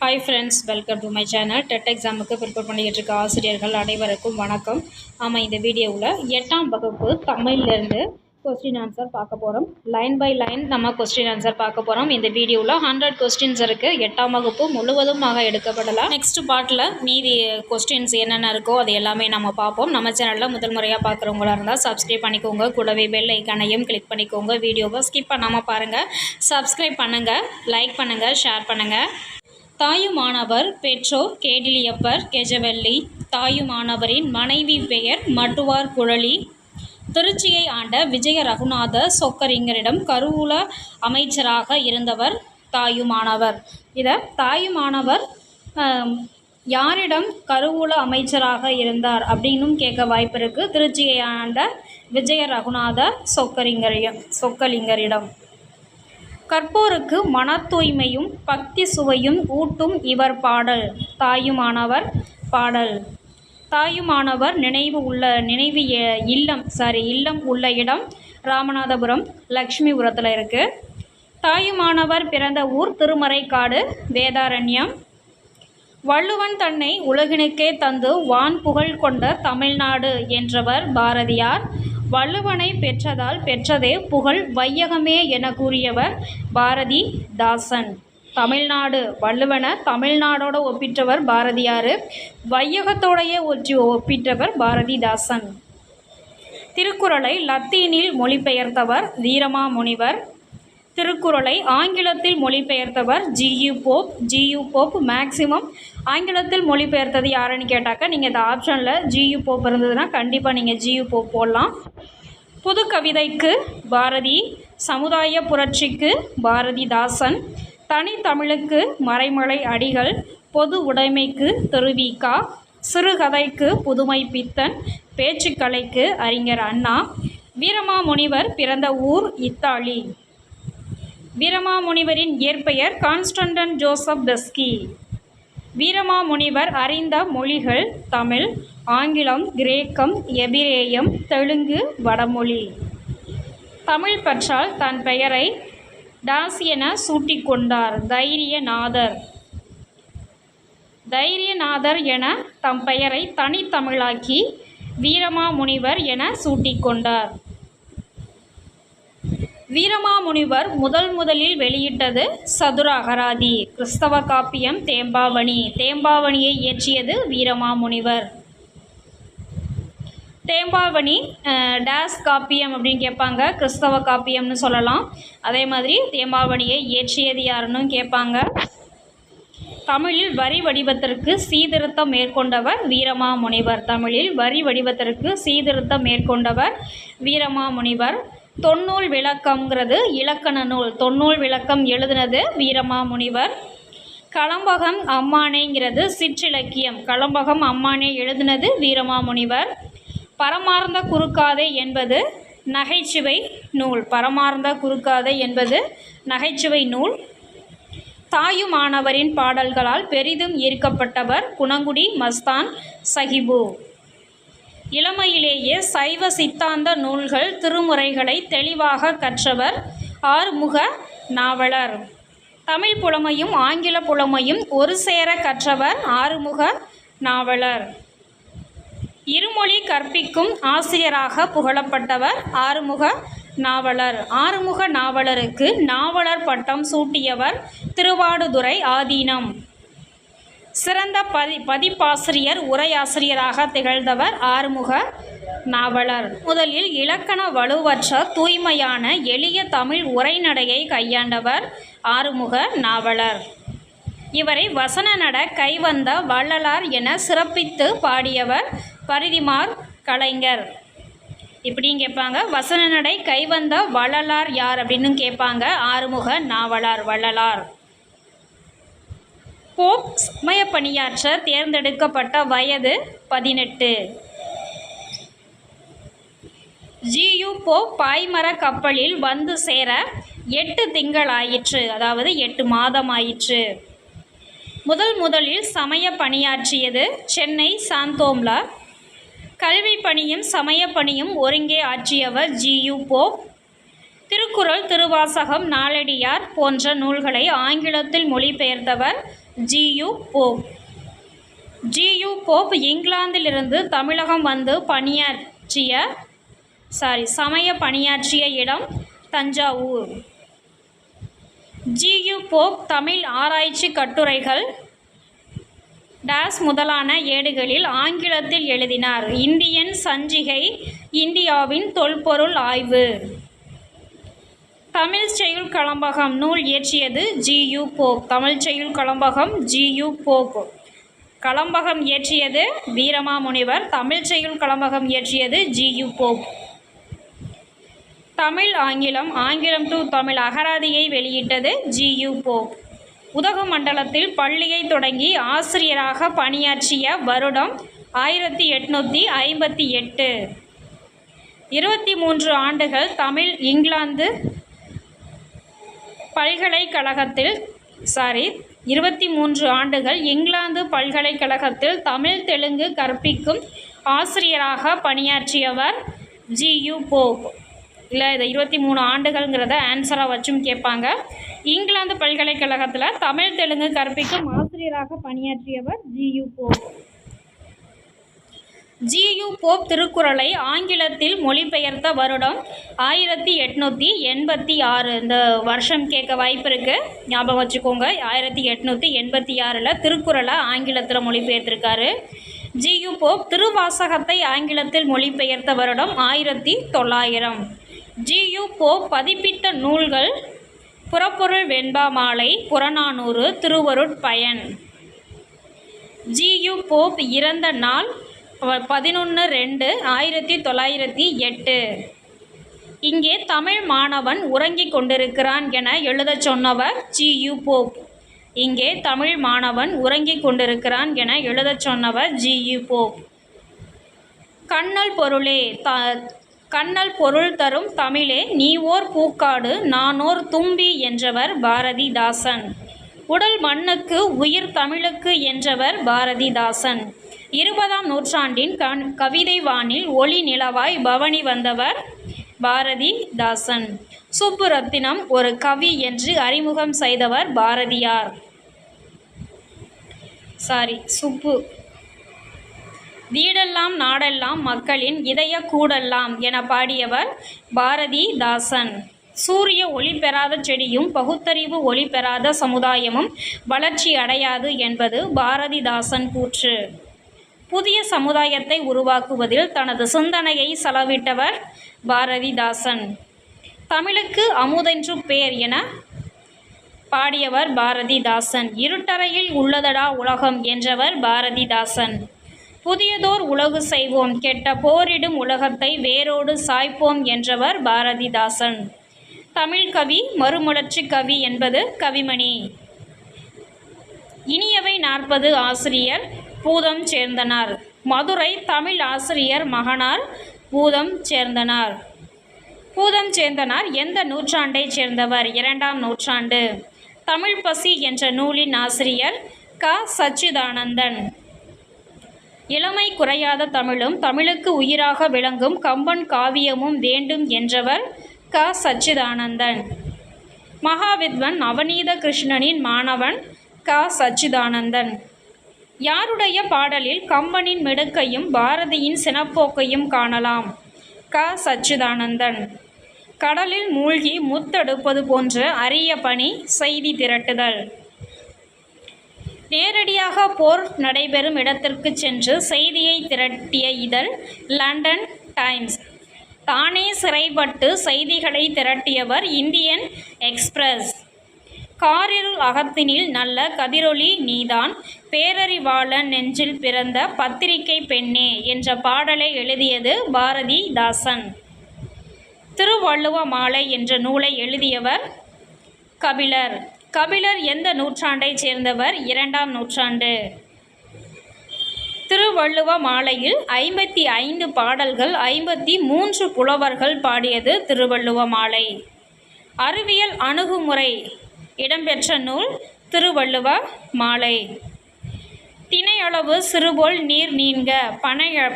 Hi friends, welcome to my channel. TET எக்ஸாமுக்கு prepare பண்ணிக்கிட்டு இருக்க ஆசிரியர்கள் அனைவருக்கும் வணக்கம். ஆமாம், இந்த வீடியோவில் 8ஆம் வகுப்பு தமிழ்லேருந்து கொஸ்டின் ஆன்சர் பார்க்க போகிறோம். லைன் பை லைன் நம்ம கொஸ்டின் ஆன்சர் பார்க்க போகிறோம். இந்த வீடியோவில் 100 கொஸ்டின்ஸ் இருக்குது. 8ஆம் வகுப்பு முழுவதுமாக எடுக்கப்படலாம். நெக்ஸ்ட் பார்ட்டில் மீதி கொஸ்டின்ஸ் என்னென்ன இருக்கோ அது எல்லாமே நம்ம பார்ப்போம். நம்ம சேனலில் முதல் முறையாக பார்க்குறவங்களா இருந்தால் சப்ஸ்கிரைப் பண்ணிக்கோங்க. கூடவே பெல் ஐக்கானையும் கிளிக் பண்ணிக்கோங்க. வீடியோவை ஸ்கிப் பண்ணாமல் பாருங்கள். சப்ஸ்கிரைப் பண்ணுங்கள், லைக் பண்ணுங்கள், ஷேர் பண்ணுங்கள். தாயுமானவர் பெற்றோர் கேடிலியப்பர் கெஜவெள்ளி. தாயுமானவரின் மனைவி பெயர் மட்டுவார் குழலி. திருச்சியை ஆண்ட விஜய ரகுநாத சொக்கரிங்கரிடம் கருவூல அமைச்சராக இருந்தவர் தாயுமானவர். இதை தாயுமானவர் யாரிடம் கருவூல அமைச்சராக இருந்தார் அப்படின்னும் கேட்க வாய்ப்பு இருக்குது. திருச்சியை ஆண்ட விஜய ரகுநாத சொக்கலிங்கரிடம். கற்போருக்கு மன தூய்மையும் பக்தி சுவையும் ஊட்டும் இவர் பாடல். தாயுமானவர் பாடல். தாயுமானவர் இல்லம் உள்ள இடம் ராமநாதபுரம் லக்ஷ்மிபுரத்தில் இருக்குது. தாயுமானவர் பிறந்த ஊர் திருமறைக்காடு வேதாரண்யம். வள்ளுவன் தன்னை உலகினுக்கே தந்து வான் புகழ் கொண்ட தமிழ்நாடு என்றவர் பாரதியார். வள்ளுவனை பெற்றதே புகழ் வையகமே என கூறியவர் பாரதிதாசன். தமிழ்நாடு, வள்ளுவனை தமிழ்நாடோடு ஒப்பிட்டவர் பாரதியார், வையகத்தோடையே ஒப்பிட்டவர் பாரதிதாசன். திருக்குறளை லத்தீனில் மொழிபெயர்த்தவர் வீரமாமுனிவர். திருக்குறளை ஆங்கிலத்தில் மொழிபெயர்த்தவர் ஜியு போப். மேக்சிமம் ஆங்கிலத்தில் மொழிபெயர்த்தது யாருன்னு கேட்டாக்கா நீங்கள் இந்த ஆப்ஷனில் ஜியு போப் இருந்ததுன்னா கண்டிப்பாக நீங்கள் ஜியு போப் போடலாம். புது கவிதைக்கு பாரதி, சமுதாய புரட்சிக்கு பாரதிதாசன், தனித்தமிழுக்கு மறைமலை அடிகள், பொது உடைமைக்கு திருவிக, சிறுகதைக்கு புதுமை பித்தன், பேச்சுக்கலைக்கு அறிஞர் அண்ணா. வீரமாமுனிவர் பிறந்த ஊர் இத்தாலி. வீரமாமுனிவரின் இயற்பெயர் கான்ஸ்டன்டன் ஜோசப் பெஸ்கி. வீரமாமுனிவர் அறிந்த மொழிகள் தமிழ், ஆங்கிலம், கிரேக்கம், எபிரேயம், தெலுங்கு, வடமொழி. தமிழ் பற்றால் தன் பெயரை டாஸ் என சூட்டிக்கொண்டார். தைரியநாதர் என தம் பெயரை தனித்தமிழாக்கி வீரமாமுனிவர் என சூட்டிக்கொண்டார். வீரமாமுனிவர் முதலில் வெளியிட்டது சதுர அகராதி. கிறிஸ்தவ காப்பியம் தேம்பாவணி. தேம்பாவணியை இயற்றியது வீரமாமுனிவர். தேம்பாவணி டேஸ் காப்பியம் அப்படின்னு கேட்பாங்க. கிறிஸ்தவ காப்பியம்னு சொல்லலாம். அதே மாதிரி தேம்பாவணியை இயற்றியது யாருன்னு கேட்பாங்க. தமிழில் வரி வடிவத்திற்கு சீர்திருத்தம் மேற்கொண்டவர் வீரமாமுனிவர். தமிழில் வரி வடிவத்திற்கு சீர்திருத்தம் மேற்கொண்டவர் வீரமாமுனிவர். தொன்னூல் விளக்கம்ங்கிறது இலக்கண நூல். தொன்னூல் விளக்கம் எழுதினது வீரமாமுனிவர். களம்பகம் அம்மானேங்கிறது சிற்றிலக்கியம். களம்பகம் அம்மானே எழுதினது வீரமாமுனிவர். பரமார்ந்த குறுக்காதை என்பது நகைச்சுவை நூல். பரமார்ந்த குறுக்காதை என்பது நகைச்சுவை நூல். தாயுமானவரின் பாடல்களால் பெரிதும் ஈர்க்கப்பட்டவர் குணங்குடி மஸ்தான் சஹிபு. இளமையிலேயே சைவ சித்தாந்த நூல்கள் திருமுறைகளை தெளிவாக கற்றவர் ஆறுமுக நாவலர். தமிழ் புலமையும் ஆங்கில புலமையும் ஒரு சேர கற்றவர் ஆறுமுக நாவலர். இருமொழி கற்பிக்கும் ஆசிரியராக புகழப்பட்டவர் ஆறுமுக நாவலர். ஆறுமுக நாவலருக்கு நாவலர் பட்டம் சூட்டியவர் திருவாடுதுறை ஆதீனம். சிறந்த பதிப்பாசிரியர், உரையாசிரியராக திகழ்ந்தவர் ஆறுமுக நாவலர். முதலில் இலக்கண வலுவற்ற தூய்மையான எளிய தமிழ் உரைநடையை கையாண்டவர் ஆறுமுக நாவலர். இவரை வசன நட கைவந்த வள்ளலார் என சிறப்பித்து பாடியவர் பரிதிமார் கலைஞர். இப்படின்னு கேட்பாங்க. வசன நடை கைவந்த வள்ளலார் யார் அப்படின்னு கேட்பாங்க. ஆறுமுக நாவலர், வள்ளலார். போப் சமய பணியாற்ற தேர்ந்தெடுக்கப்பட்ட வயது 18. ஜியு போப் பாய்மர கப்பலில் வந்து சேர 8 திங்கள் ஆயிற்று, அதாவது 8 மாதம் ஆயிற்று. முதலில் சமய பணியாற்றியது சென்னை சாந்தோம்ல. கல்வி பணியும் சமய பணியும் ஒருங்கே ஆற்றியவர் ஜியு போப். திருக்குறள், திருவாசகம், நாலடியார் போன்ற நூல்களை ஆங்கிலத்தில் மொழிபெயர்த்தவர் ஜி.யு. போப். ஜி.யு. போப் இங்கிலாந்திலிருந்து தமிழகம் வந்து சமய பணியாற்றிய இடம் தஞ்சாவூர். ஜி.யு. போப் தமிழ் ஆராய்ச்சி கட்டுரைகள் முதலான ஏடுகளில் ஆங்கிலத்தில் எழுதினார். இந்தியன் சஞ்சிகை, இந்தியாவின் தொல்பொருள் ஆய்வு, தமிழ் செய்யுள் களம்பகம் நூல் இயற்றியது ஜி.யு. போப். தமிழ் செய்யுள் களம்பகம் ஜி.யு. போப். களம்பகம் இயற்றியது வீரமாமுனிவர். தமிழ் செய்யுள் களம்பகம் இயற்றியது ஜி.யு. போப். தமிழ் ஆங்கிலம் டு தமிழ் அகராதியை வெளியிட்டது ஜி.யு. போப். உதகமண்டலத்தில் பள்ளியை தொடங்கி ஆசிரியராக பணியாற்றிய வருடம் 1858. 23 ஆண்டுகள் இங்கிலாந்து பல்கலைக்கழகத்தில் தமிழ் தெலுங்கு கற்பிக்கும் ஆசிரியராக பணியாற்றியவர் ஜி.யு. போப். இல்லை, இதை 23 ஆண்டுகள்ங்கிறத ஆன்சராக வச்சும் கேட்பாங்க. இங்கிலாந்து பல்கலைக்கழகத்தில் தமிழ் தெலுங்கு கற்பிக்கும் ஆசிரியராக பணியாற்றியவர் ஜி.யு. போப். ஜி.யு. போப் திருக்குறளை ஆங்கிலத்தில் மொழிபெயர்த்த வருடம் 1886. இந்த வருஷம் கேட்க வாய்ப்பு இருக்குது, ஞாபகம் வச்சுக்கோங்க. 1886 திருக்குறளை ஆங்கிலத்தில் மொழிபெயர்த்திருக்காரு ஜி.யு. போப். திருவாசகத்தை ஆங்கிலத்தில் மொழிபெயர்த்த வருடம் 1900. ஜி.யு. போப் பதிப்பித்த நூல்கள் புறப்பொருள் வெண்பா மாலை, புறநானூறு, திருவருட்பயன். ஜி.யு. போப் இறந்த நாள் 11/2/1908. இங்கே தமிழ் மாணவன் உறங்கிக் கொண்டிருக்கிறான் என எழுதச் சொன்னவர் ஜி.யு. போப். இங்கே தமிழ் மாணவன் உறங்கிக் கொண்டிருக்கிறான் என எழுதச் சொன்னவர் ஜி.யு. போப். கண்ணல் பொருள் தரும் தமிழே நீ ஓர் பூக்காடு நானோர் தும்பி என்றவர் பாரதிதாசன். உடல் மண்ணுக்கு உயிர் தமிழுக்கு என்றவர் பாரதிதாசன். 20ஆம் நூற்றாண்டின் கவிதை வானில் ஒளி நிலவாய் பவனி வந்தவர் பாரதிதாசன். சுப்புரத்தினம் ஒரு கவி என்று அறிமுகம் செய்தவர் பாரதியார். வீடெல்லாம் நாடெல்லாம் மக்களின் இதய கூடெல்லாம் என பாடியவர் பாரதிதாசன். சூரிய ஒளி பெறாத செடியும் பகுத்தறிவு ஒளி பெறாத சமுதாயமும் வளர்ச்சி அடையாது என்பது பாரதிதாசன் கூற்று. புதிய சமுதாயத்தை உருவாக்குவதில் தனது சிந்தனையை செலவிட்டவர் பாரதிதாசன். தமிழுக்கு அமுதென்று பேர் என பாடியவர் பாரதிதாசன். இருட்டறையில் உள்ளதடா உலகம் என்றவர் பாரதிதாசன். புதியதோர் உலகு செய்வோம், கெட்ட போரிடும் உலகத்தை வேரோடு சாய்ப்போம் என்றவர் பாரதிதாசன். தமிழ் கவி, மறுமலர்ச்சி கவி என்பது கவிமணி. இனியவை 40 ஆசிரியர் பூதம் சேர்ந்தனர். மதுரை தமிழ் ஆசிரியர் மகனார் பூதம் சேர்ந்தனர். பூதம் சேர்ந்தனர் எந்த நூற்றாண்டை சேர்ந்தவர்? 2ஆம் நூற்றாண்டு. தமிழ் பசி என்ற நூலின் ஆசிரியர் க. சச்சிதானந்தன். இளமை குறையாத தமிழும் தமிழுக்கு உயிராக விளங்கும் கம்பன் காவியமும் வேண்டும் என்றவர் க. சச்சிதானந்தன். மகாவித்வன் நவநீத கிருஷ்ணனின் மாணவன் க. சச்சிதானந்தன். யாருடைய பாடலில் கம்பனின் மிடுக்கையும் பாரதியின் சினப்போக்கையும் காணலாம்? க. சச்சிதானந்தன். கடலில் மூழ்கி முத்தெடுப்பது போன்ற அரிய பணி செய்தி திரட்டுதல். நேரடியாக போர் நடைபெறும் இடத்திற்கு சென்று செய்தியை திரட்டிய இதழ் லண்டன் டைம்ஸ். தானே சிறைப்பட்டு செய்திகளை திரட்டியவர் இந்தியன் எக்ஸ்பிரஸ். காரிருள் அகத்தினில் நல்ல கதிரொளி நீதான், பேரறிவாளன் நெஞ்சில் பிறந்த பத்திரிகை பெண்ணே என்ற பாடலை எழுதியது பாரதிதாசன். திருவள்ளுவ மாலை என்ற நூலை எழுதியவர் கபிலர். கபிலர் எந்த நூற்றாண்டைச் சேர்ந்தவர்? 2ஆம் நூற்றாண்டு. திருவள்ளுவ மாலையில் 55 பாடல்கள் 53 புலவர்கள் பாடியது திருவள்ளுவ மாலை. அறிவியல் அணுகுமுறை இடம்பெற்ற நூல் திருவள்ளுவ மாலை. தினையளவு சிறுபோல் நீர் நீங்க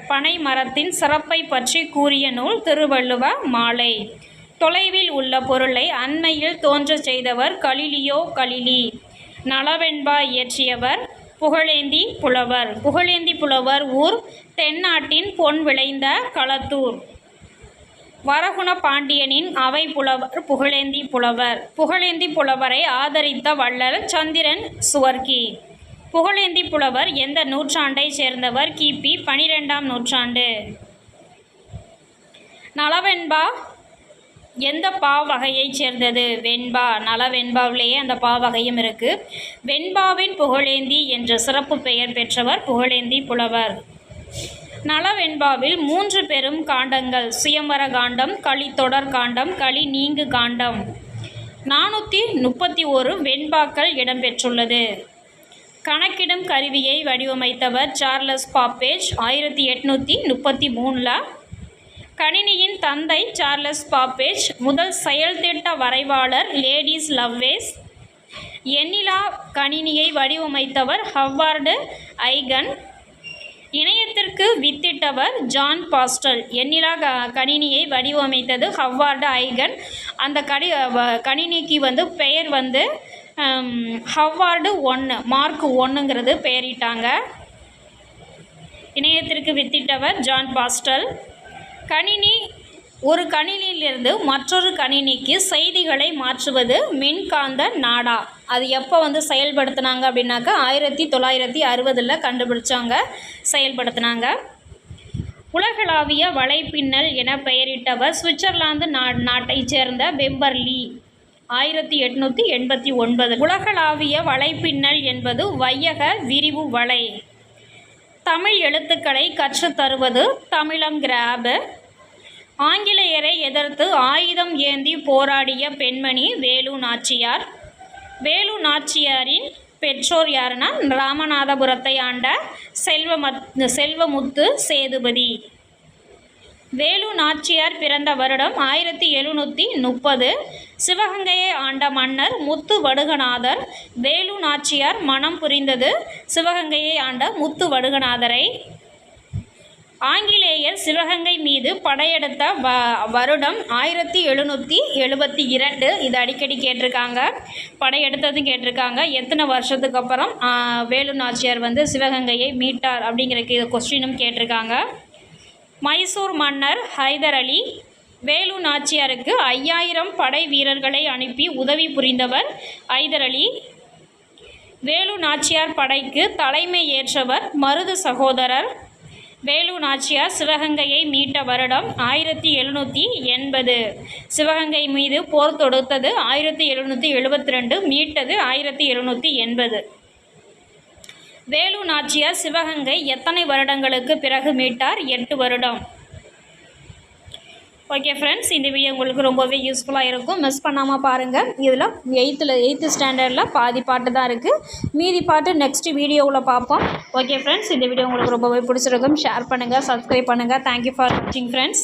பனை மரத்தின் சிறப்பை பற்றி கூறிய நூல் திருவள்ளுவ மாலை. தொலைவில் உள்ள பொருளை அண்மையில் தோன்றச் செய்தவர் கலிலியோ கலிலி. நளவெண்பா இயற்றியவர் புகழேந்தி புலவர். புகழேந்தி புலவர் ஊர் தென்னாட்டின் பொன் விளைந்த களத்தூர். வரகுண பாண்டியனின் அவை புலவர் புகழேந்தி புலவர். புகழேந்தி புலவரை ஆதரித்த வள்ளல் சந்திரன் சுவர்க்கி. புகழேந்தி புலவர் எந்த நூற்றாண்டை சேர்ந்தவர்? கிபி 12ஆம் நூற்றாண்டு. நளவெண்பா எந்த பா வகையைச் சேர்ந்தது? வெண்பா. நளவெண்பாவிலேயே அந்த பா வகையும் இருக்குது. வெண்பாவின் புகழேந்தி என்ற சிறப்பு பெயர் பெற்றவர் புகழேந்தி புலவர். நளவெண்பாவில் 3 பெரும் காண்டங்கள் சுயம்பர காண்டம், கலித்தொடர் காண்டம், கலி நீங்கு காண்டம், 431 வெண்பாக்கள் இடம்பெற்றுள்ளது. கணக்கிடும் கருவியை வடிவமைத்தவர் சார்லஸ் பாப்பேஜ் 1833. கணினியின் தந்தை சார்லஸ் பாப்பேஜ். முதல் செயல்திட்ட வரைவாளர் லேடிஸ் லவ்லேஸ். எண்ணிலா கணினியை வடிவமைத்தவர் ஹவார்டு ஐகன். இணையத்திற்கு வித்திட்டவர் ஜான் பாஸ்டல். எண்ணிலா கணினியை வடிவமைத்தது ஹவார்டு ஐகன். அந்த கணினிக்கு பெயர் ஹவார்டு 1 மார்க் 1ங்கிறது பெயரிட்டாங்க. இணையத்திற்கு வித்திட்டவர் ஜான் பாஸ்டல். ஒரு கணினியிலிருந்து மற்றொரு கணினிக்கு செய்திகளை மாற்றுவது மின்காந்த நாடா. அது எப்போ செயல்படுத்தினாங்க அப்படின்னாக்கா 1960 கண்டுபிடிச்சாங்க, செயல்படுத்தினாங்க. உலகளாவிய வலைப்பின்னல் என பெயரிட்டவர் சுவிட்சர்லாந்து நாட்டைச் சேர்ந்த பெம்பர்லி 1889. உலகளாவிய வலைப்பின்னல் என்பது வையக விரிவு வலை. தமிழ் எழுத்துக்களை கற்றுத்தருவது தமிழம் கிராப். ஆங்கிலேயரை எதிர்த்து ஆயுதம் ஏந்தி போராடிய பெண்மணி வேலு நாச்சியார். வேலு நாச்சியாரின் பெற்றோர் யாருன்னா ராமநாதபுரத்தை ஆண்ட செல்வமுத்து சேதுபதி. வேலு நாச்சியார் பிறந்த வருடம் 1730. சிவகங்கையை ஆண்ட மன்னர் முத்து வடுகநாதர். வேலு நாச்சியார் மனம் புரிந்தது சிவகங்கையை ஆண்ட முத்து வடுகநாதரை. ஆங்கிலேயர் சிவகங்கை மீது படையெடுத்த வருடம் 1772. இது அடிக்கடி கேட்டிருக்காங்க, படையெடுத்ததும் கேட்டிருக்காங்க. எத்தனை வருஷத்துக்கு அப்புறம் வேலு நாச்சியார் சிவகங்கையை மீட்டார் அப்படிங்கிற கொஸ்டினும் கேட்டிருக்காங்க. மைசூர் மன்னர் ஹைதர் அலி வேலு நாச்சியாருக்கு 5000 படை வீரர்களை அனுப்பி உதவி புரிந்தவர் ஹைதர் அலி. வேலு நாச்சியார் படைக்கு தலைமை ஏற்றவர் மருது சகோதரர். வேலு நாச்சியார் சிவகங்கையை மீட்ட வருடம் 1780. சிவகங்கை மீது போர் தொடுத்தது 1772, மீட்டது 1780. வேலு நாச்சியார் சிவகங்கை எத்தனை வருடங்களுக்கு பிறகு மீட்டார்? 8 வருடம். ஓகே ஃப்ரெண்ட்ஸ், இந்த வீடியோ உங்களுக்கு ரொம்பவே யூஸ்ஃபுல்லாக இருக்கும். மிஸ் பண்ணாமல் பாருங்கள். இதில் 8th ஸ்டாண்டர்டில் பாதி பாட்டு தான் இருக்குது. மீதி பாட்டு நெக்ஸ்ட் வீடியோவில் பார்ப்போம். ஓகே ஃப்ரெண்ட்ஸ், இந்த வீடியோ உங்களுக்கு ரொம்பவே பிடிச்சிருக்கும். ஷேர் பண்ணுங்கள், சப்ஸ்கிரைப் பண்ணுங்கள். தேங்க்யூ ஃபார் வாட்சிங் ஃப்ரெண்ட்ஸ்.